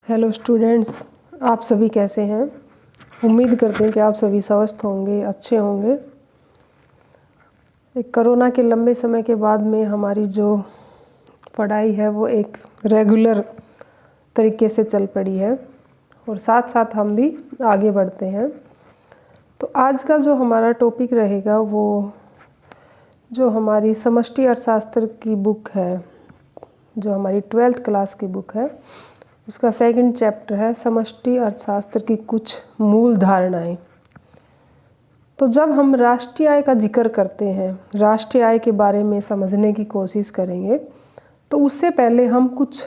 Hello students, आप सभी कैसे हैं। उम्मीद करते हैं कि आप सभी स्वस्थ होंगे, अच्छे होंगे। एक कोरोना के लंबे समय के बाद में हमारी जो पढ़ाई है वो एक रेगुलर तरीके से चल पड़ी है और साथ साथ हम भी आगे बढ़ते हैं। तो आज का जो हमारा टॉपिक रहेगा वो जो हमारी समष्टि अर्थशास्त्र की बुक है, जो हमारी 12th क्लास की बुक है, उसका सेकंड चैप्टर है समष्टि अर्थशास्त्र की कुछ मूल धारणाएं। तो जब हम राष्ट्रीय आय का जिक्र करते हैं, राष्ट्रीय आय के बारे में समझने की कोशिश करेंगे, तो उससे पहले हम कुछ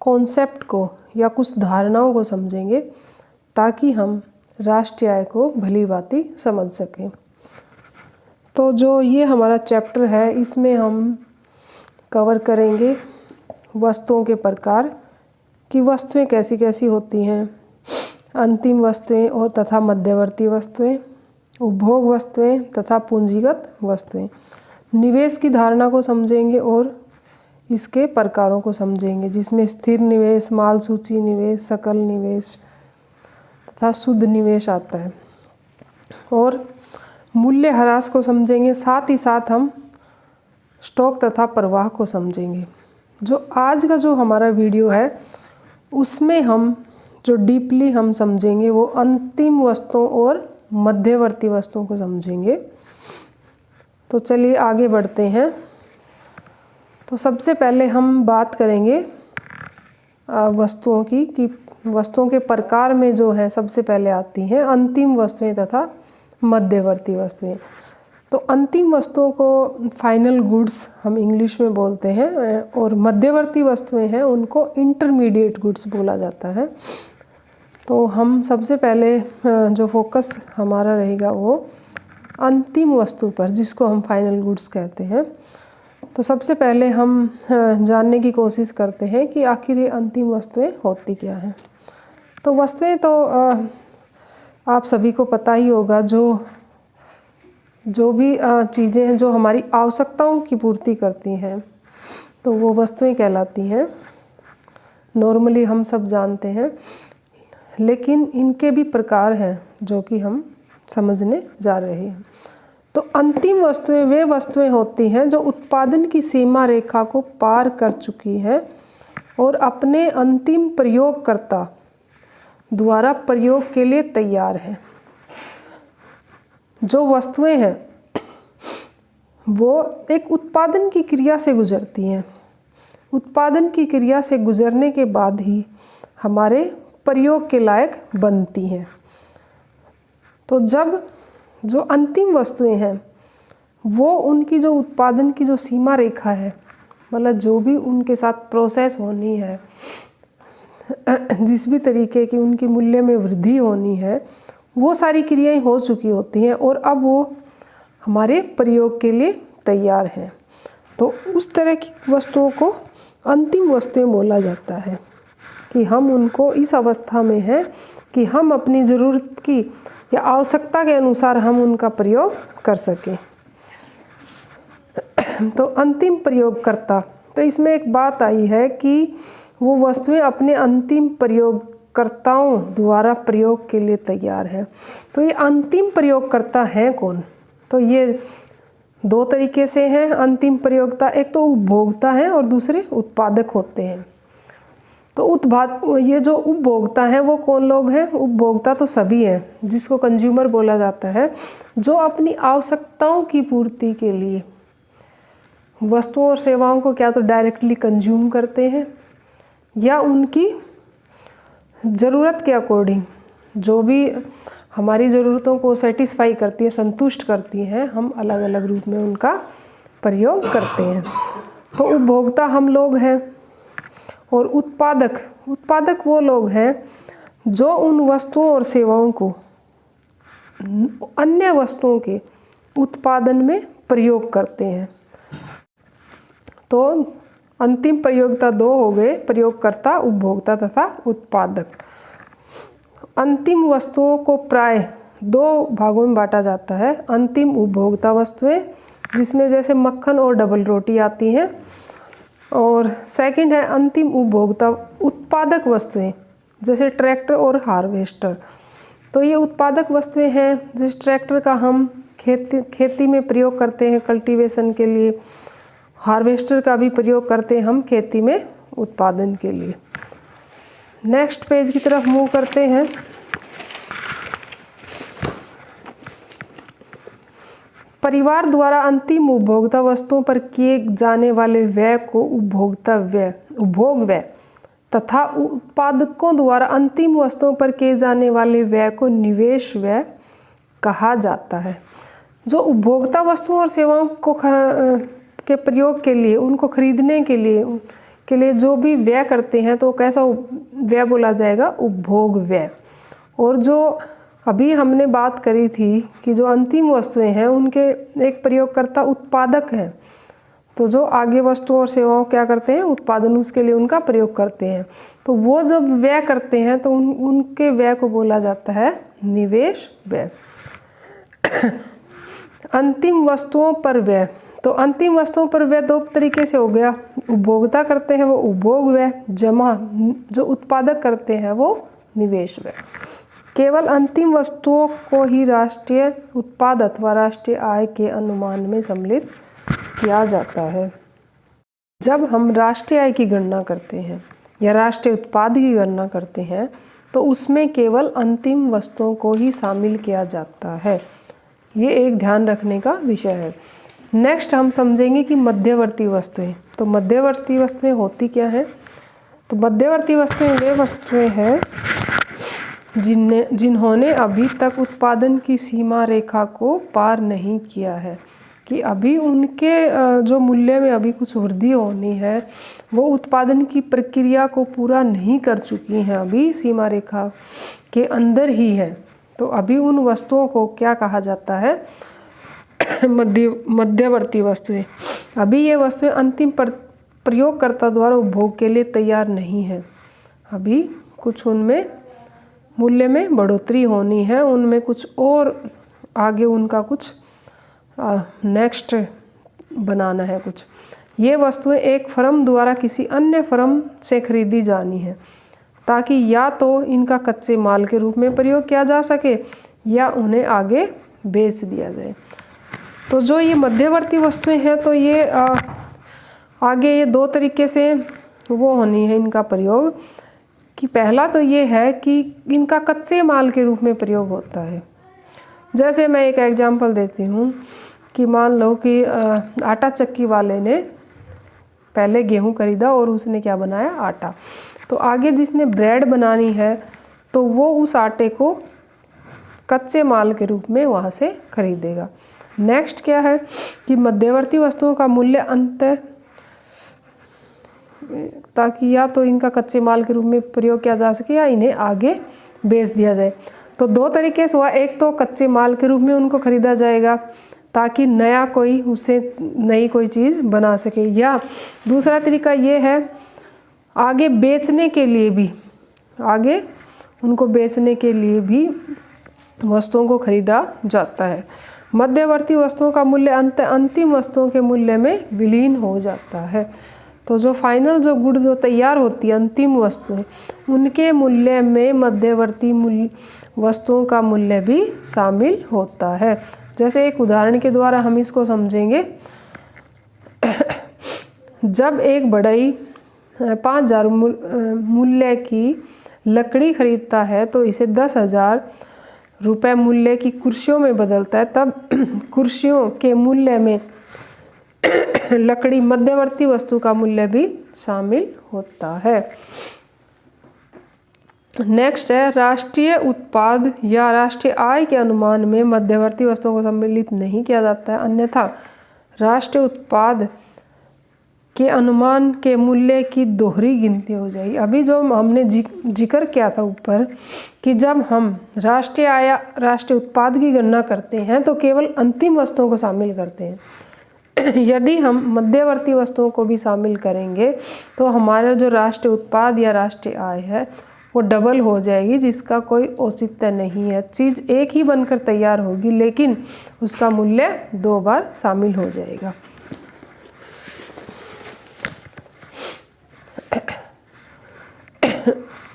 कॉन्सेप्ट को या कुछ धारणाओं को समझेंगे ताकि हम राष्ट्रीय आय को भली भांति समझ सकें। तो जो ये हमारा चैप्टर है, इसमें हम कवर करेंगे वस्तुओं के प्रकार कि वस्तुएं कैसी कैसी होती हैं, अंतिम वस्तुएं और तथा मध्यवर्ती वस्तुएं, उपभोग वस्तुएं तथा पूंजीगत वस्तुएं। निवेश की धारणा को समझेंगे और इसके प्रकारों को समझेंगे, जिसमें स्थिर निवेश, माल सूची निवेश, सकल निवेश तथा शुद्ध निवेश आता है। और मूल्यह्रास को समझेंगे, साथ ही साथ हम स्टॉक तथा प्रवाह को समझेंगे। जो आज का जो हमारा वीडियो है उसमें हम जो डीपली हम समझेंगे वो अंतिम वस्तुओं और मध्यवर्ती वस्तुओं को समझेंगे। तो चलिए आगे बढ़ते हैं। तो सबसे पहले हम बात करेंगे वस्तुओं की कि वस्तुओं के प्रकार में जो है सबसे पहले आती हैं अंतिम वस्तुएं तथा मध्यवर्ती वस्तुएं। तो अंतिम वस्तुओं को फाइनल गुड्स हम इंग्लिश में बोलते हैं और मध्यवर्ती वस्तुएं हैं उनको इंटरमीडिएट गुड्स बोला जाता है। तो हम सबसे पहले जो फोकस हमारा रहेगा वो अंतिम वस्तु पर, जिसको हम फाइनल गुड्स कहते हैं। तो सबसे पहले हम जानने की कोशिश करते हैं कि आखिर ये अंतिम वस्तुएं होती क्या हैं। तो वस्तुएं तो आप सभी को पता ही होगा, जो भी चीज़ें हैं जो हमारी आवश्यकताओं की पूर्ति करती हैं तो वो वस्तुएं कहलाती हैं। नॉर्मली हम सब जानते हैं, लेकिन इनके भी प्रकार हैं जो कि हम समझने जा रहे हैं। तो अंतिम वस्तुएं वे वस्तुएं होती हैं जो उत्पादन की सीमा रेखा को पार कर चुकी हैं और अपने अंतिम प्रयोगकर्ता द्वारा प्रयोग के लिए तैयार हैं। जो वस्तुएं हैं वो एक उत्पादन की क्रिया से गुजरती हैं। उत्पादन की क्रिया से गुजरने के बाद ही हमारे प्रयोग के लायक बनती हैं। तो जब जो अंतिम वस्तुएं हैं वो उनकी जो उत्पादन की जो सीमा रेखा है, मतलब जो भी उनके साथ प्रोसेस होनी है, जिस भी तरीके की उनकी मूल्य में वृद्धि होनी है, वो सारी क्रियाएं हो चुकी होती हैं और अब वो हमारे प्रयोग के लिए तैयार हैं। तो उस तरह की वस्तुओं को अंतिम वस्तुएं बोला जाता है कि हम उनको इस अवस्था में हैं कि हम अपनी ज़रूरत की या आवश्यकता के अनुसार हम उनका प्रयोग कर सकें। तो अंतिम प्रयोगकर्ता, तो इसमें एक बात आई है कि वो वस्तुएं अपने अंतिम प्रयोगकर्ताओं द्वारा प्रयोग के लिए तैयार हैं। तो ये अंतिम प्रयोगकर्ता हैं कौन? तो ये दो तरीके से हैं अंतिम प्रयोगता। एक तो उपभोक्ता है और दूसरे उत्पादक होते हैं। तो ये जो उपभोक्ता हैं वो कौन लोग हैं? उपभोक्ता तो सभी हैं, जिसको कंज्यूमर बोला जाता है, जो अपनी आवश्यकताओं की पूर्ति के लिए वस्तुओं और सेवाओं को क्या तो डायरेक्टली कंज्यूम करते हैं या उनकी ज़रूरत के अकॉर्डिंग जो भी हमारी ज़रूरतों को सेटिस्फाई करती है, संतुष्ट करती हैं, हम अलग अलग रूप में उनका प्रयोग करते हैं। तो उपभोक्ता हम लोग हैं। और उत्पादक वो लोग हैं जो उन वस्तुओं और सेवाओं को अन्य वस्तुओं के उत्पादन में प्रयोग करते हैं। तो अंतिम प्रयोगता दो हो गए, प्रयोगकर्ता, उपभोक्ता तथा उत्पादक। अंतिम वस्तुओं को प्राय दो भागों में बांटा जाता है। अंतिम उपभोक्ता वस्तुएं, जिसमें जैसे मक्खन और डबल रोटी आती हैं, और सेकंड है अंतिम उपभोक्ता उत्पादक वस्तुएं, जैसे ट्रैक्टर और हार्वेस्टर। तो ये उत्पादक वस्तुएं हैं। जिस ट्रैक्टर का हम खेती में प्रयोग करते हैं कल्टीवेशन के लिए, हार्वेस्टर का भी प्रयोग करते हैं हम खेती में उत्पादन के लिए। नेक्स्ट पेज की तरफ मूव करते हैं। परिवार द्वारा अंतिम उपभोक्ता वस्तुओं पर किए जाने वाले व्यय को उपभोग व्यय तथा उत्पादकों द्वारा अंतिम वस्तुओं पर किए जाने वाले व्यय को निवेश व्यय कहा जाता है। जो उपभोक्ता वस्तुओं और सेवाओं को के प्रयोग के लिए, उनको खरीदने के लिए जो भी व्यय करते हैं तो कैसा व्यय बोला जाएगा? उपभोग व्यय। और जो अभी हमने बात करी थी कि जो अंतिम वस्तुएं हैं उनके एक प्रयोगकर्ता उत्पादक हैं, तो जो आगे वस्तुओं और सेवाओं क्या करते हैं? उत्पादन, उसके लिए उनका प्रयोग करते हैं। तो वो जब व्यय करते हैं तो उनके व्यय को बोला जाता है निवेश व्यय। अंतिम वस्तुओं पर व्यय। तो अंतिम वस्तुओं पर व्यय दो तरीके से हो गया। उपभोक्ता करते हैं वो उपभोग व्यय, जमा जो उत्पादक करते हैं वो निवेश व्यय। केवल अंतिम वस्तुओं को ही राष्ट्रीय उत्पाद अथवा राष्ट्रीय आय के अनुमान में सम्मिलित किया जाता है। जब हम राष्ट्रीय आय की गणना करते हैं या राष्ट्रीय उत्पाद की गणना करते हैं तो उसमें केवल अंतिम वस्तुओं को ही शामिल किया जाता है। ये एक ध्यान रखने का विषय है। नेक्स्ट हम समझेंगे कि मध्यवर्ती वस्तुएं। तो मध्यवर्ती वस्तुएं होती क्या हैं? तो मध्यवर्ती वस्तुएं वे वस्तुएं हैं जिन्होंने अभी तक उत्पादन की सीमा रेखा को पार नहीं किया है, कि अभी उनके जो मूल्य में अभी कुछ वृद्धि होनी है, वो उत्पादन की प्रक्रिया को पूरा नहीं कर चुकी हैं, अभी सीमा रेखा के अंदर ही है। तो अभी उन वस्तुओं को क्या कहा जाता है? मध्यवर्ती वस्तुएं। अभी ये वस्तुएं अंतिम प्रयोगकर्ता द्वारा उपभोग के लिए तैयार नहीं है। अभी कुछ उनमें मूल्य में बढ़ोतरी होनी है, उनमें कुछ और आगे उनका कुछ नेक्स्ट बनाना है कुछ। ये वस्तुएं एक फर्म द्वारा किसी अन्य फर्म से खरीदी जानी है ताकि या तो इनका कच्चे माल के रूप में प्रयोग किया जा सके या उन्हें आगे बेच दिया जाए। तो जो ये मध्यवर्ती वस्तुएं हैं तो ये आगे ये दो तरीके से वो होनी है इनका प्रयोग। कि पहला तो ये है कि इनका कच्चे माल के रूप में प्रयोग होता है। जैसे मैं एक एग्जांपल देती हूँ कि मान लो कि आटा चक्की वाले ने पहले गेहूँ खरीदा और उसने क्या बनाया? आटा। तो आगे जिसने ब्रेड बनानी है तो वो उस आटे को कच्चे माल के रूप में वहाँ से खरीदेगा। नेक्स्ट क्या है कि मध्यवर्ती वस्तुओं का मूल्य अंत, ताकि या तो इनका कच्चे माल के रूप में प्रयोग किया जा सके या इन्हें आगे बेच दिया जाए। तो दो तरीके से हुआ, एक तो कच्चे माल के रूप में उनको खरीदा जाएगा ताकि नया कोई उससे नई कोई चीज़ बना सके, या दूसरा तरीका ये है आगे बेचने के लिए भी, आगे उनको बेचने के लिए भी वस्तुओं को खरीदा जाता है। मध्यवर्ती वस्तुओं का मूल्य अंतिम वस्तुओं के मूल्य में विलीन हो जाता है। तो जो फाइनल जो गुड जो तैयार होती है अंतिम वस्तुएं, उनके मूल्य में मध्यवर्ती वस्तुओं का मूल्य भी शामिल होता है। जैसे एक उदाहरण के द्वारा हम इसको समझेंगे। जब एक बढ़ई 5,000 मूल्य की लकड़ी खरीदता है तो इसे 10,000 रुपये मूल्य की कुर्सियों में बदलता है, तब कुर्सियों के मूल्य में लकड़ी मध्यवर्ती वस्तु का मूल्य भी शामिल होता है। नेक्स्ट है राष्ट्रीय उत्पाद या राष्ट्रीय आय के अनुमान में मध्यवर्ती वस्तुओं को सम्मिलित नहीं किया जाता है, अन्यथा राष्ट्रीय उत्पाद के अनुमान के मूल्य की दोहरी गिनती हो जाएगी। अभी जो हमने जिक्र किया था ऊपर कि जब हम राष्ट्रीय आय राष्ट्रीय उत्पाद की गणना करते हैं तो केवल अंतिम वस्तुओं को शामिल करते हैं। यदि हम मध्यवर्ती वस्तुओं को भी शामिल करेंगे तो हमारा जो राष्ट्रीय उत्पाद या राष्ट्रीय आय है वो डबल हो जाएगी, जिसका कोई औचित्य नहीं है। चीज़ एक ही बनकर तैयार होगी लेकिन उसका मूल्य 2 बार शामिल हो जाएगा।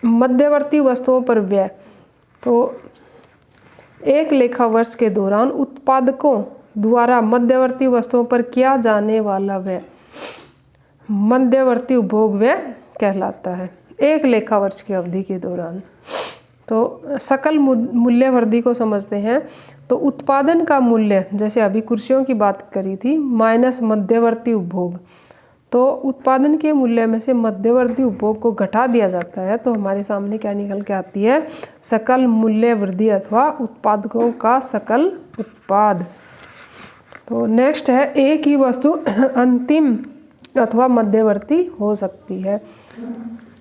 मध्यवर्ती वस्तुओं पर व्यय, तो एक लेखा वर्ष के दौरान उत्पादकों द्वारा मध्यवर्ती वस्तुओं पर किया जाने वाला व्यय मध्यवर्ती उपभोग व्यय कहलाता है, एक लेखा वर्ष की अवधि के दौरान। तो सकल मूल्य वृद्धि को समझते हैं, तो उत्पादन का मूल्य, जैसे अभी कुर्सियों की बात करी थी, माइनस मध्यवर्ती उपभोग, तो उत्पादन के मूल्य में से मध्यवर्ती उपभोग को घटा दिया जाता है, तो हमारे सामने क्या निकल के आती है, सकल मूल्य वृद्धि अथवा उत्पादकों का सकल उत्पाद। तो नेक्स्ट है, एक ही वस्तु अंतिम अथवा मध्यवर्ती हो सकती है।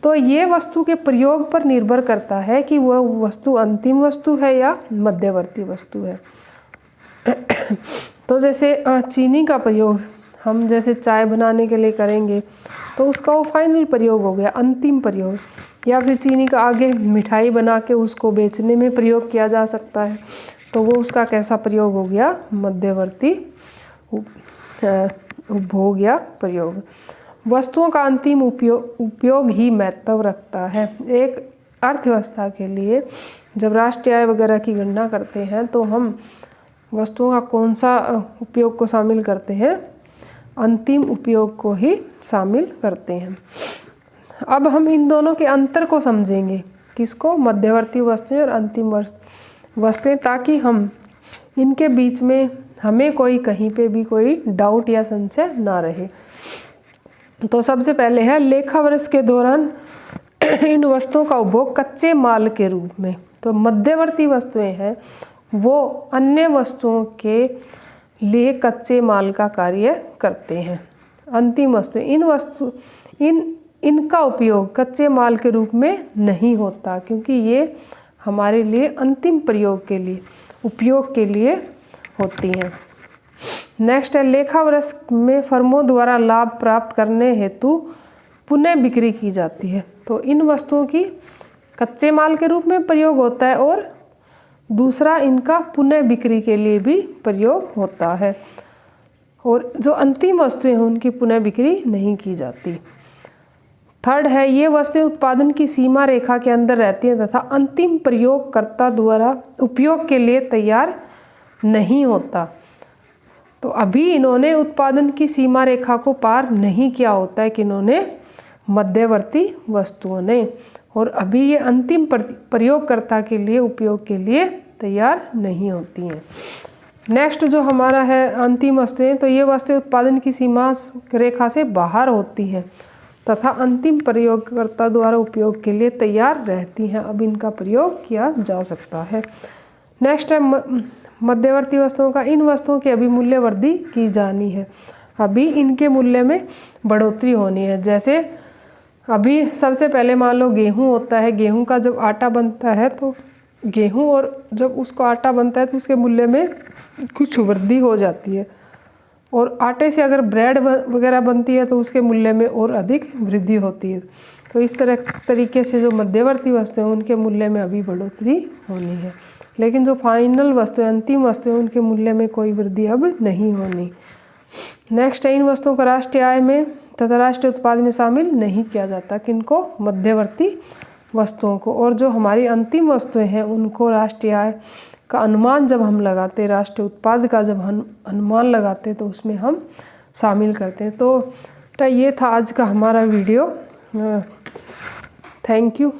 तो ये वस्तु के प्रयोग पर निर्भर करता है कि वह वस्तु अंतिम वस्तु है या मध्यवर्ती वस्तु है। तो जैसे चीनी का प्रयोग हम जैसे चाय बनाने के लिए करेंगे, तो उसका वो फाइनल प्रयोग हो गया, अंतिम प्रयोग। या फिर चीनी का आगे मिठाई बना के उसको बेचने में प्रयोग किया जा सकता है, तो वो उसका कैसा प्रयोग हो गया, मध्यवर्ती उपभोग या प्रयोग। वस्तुओं का अंतिम उपयोग ही महत्व रखता है। एक अर्थव्यवस्था के लिए जब राष्ट्रीय आय वगैरह की गणना करते हैं, तो हम वस्तुओं का कौन सा उपयोग को शामिल करते हैं, अंतिम उपयोग को ही शामिल करते हैं। अब हम इन दोनों के अंतर को समझेंगे, किसको, मध्यवर्ती वस्तुएं और अंतिम वस्तुएं, ताकि हम इनके बीच में हमें कोई कहीं पे भी कोई डाउट या संशय ना रहे। तो सबसे पहले है, लेखा वर्ष के दौरान इन वस्तुओं का उपभोग कच्चे माल के रूप में। तो मध्यवर्ती वस्तुएं हैं वो अन्य वस्तुओं के लिए कच्चे माल का कार्य करते हैं। अंतिम वस्तुएं इनका उपयोग कच्चे माल के रूप में नहीं होता, क्योंकि ये हमारे लिए अंतिम उपयोग के लिए होती हैं। नेक्स्ट है, लेखा वर्ष में फर्मों द्वारा लाभ प्राप्त करने हेतु पुनः बिक्री की जाती है। तो इन वस्तुओं की कच्चे माल के रूप में प्रयोग होता है और दूसरा इनका पुनः बिक्री के लिए भी प्रयोग होता है, और जो अंतिम वस्तुएं हैं उनकी पुनः बिक्री नहीं की जाती। थर्ड है, ये वस्तुएं उत्पादन की सीमा रेखा के अंदर रहती हैं तथा अंतिम प्रयोगकर्ता द्वारा उपयोग के लिए तैयार नहीं होता। तो अभी इन्होंने उत्पादन की सीमा रेखा को पार नहीं किया होता है, कि इन्होंने मध्यवर्ती वस्तुओं ने, और अभी ये अंतिम प्रयोगकर्ता के लिए उपयोग के लिए तैयार नहीं होती हैं। नेक्स्ट जो हमारा है अंतिम वस्तुएं, तो ये वस्तुएं उत्पादन की सीमा रेखा से बाहर होती हैं तथा अंतिम प्रयोगकर्ता द्वारा उपयोग के लिए तैयार रहती हैं, अब इनका प्रयोग किया जा सकता है। नेक्स्ट है मध्यवर्ती वस्तुओं का, इन वस्तुओं की अभी मूल्य वृद्धि की जानी है, अभी इनके मूल्य में बढ़ोतरी होनी है। जैसे अभी सबसे पहले मान लो गेहूँ होता है, गेहूँ का जब आटा बनता है, तो गेहूँ और जब उसको आटा बनता है तो उसके मूल्य में कुछ वृद्धि हो जाती है, और आटे से अगर ब्रेड वगैरह बनती है तो उसके मूल्य में और अधिक वृद्धि होती है। तो इस तरीके से जो मध्यवर्ती वस्तुएं हैं उनके मूल्य में अभी बढ़ोतरी होनी है, लेकिन जो फाइनल वस्तुएं, अंतिम वस्तुएं, उनके मूल्य में कोई वृद्धि अब नहीं होनी। नेक्स्ट है, इन वस्तुओं को राष्ट्रीय आय में तथा राष्ट्रीय उत्पाद में शामिल नहीं किया जाता, किनको, मध्यवर्ती वस्तुओं को। और जो हमारी अंतिम वस्तुएं हैं उनको राष्ट्रीय आय का अनुमान जब हम लगाते, राष्ट्रीय उत्पाद का जब हम अनुमान लगाते, तो उसमें हम शामिल करते हैं। तो ये था आज का हमारा वीडियो। Thank you.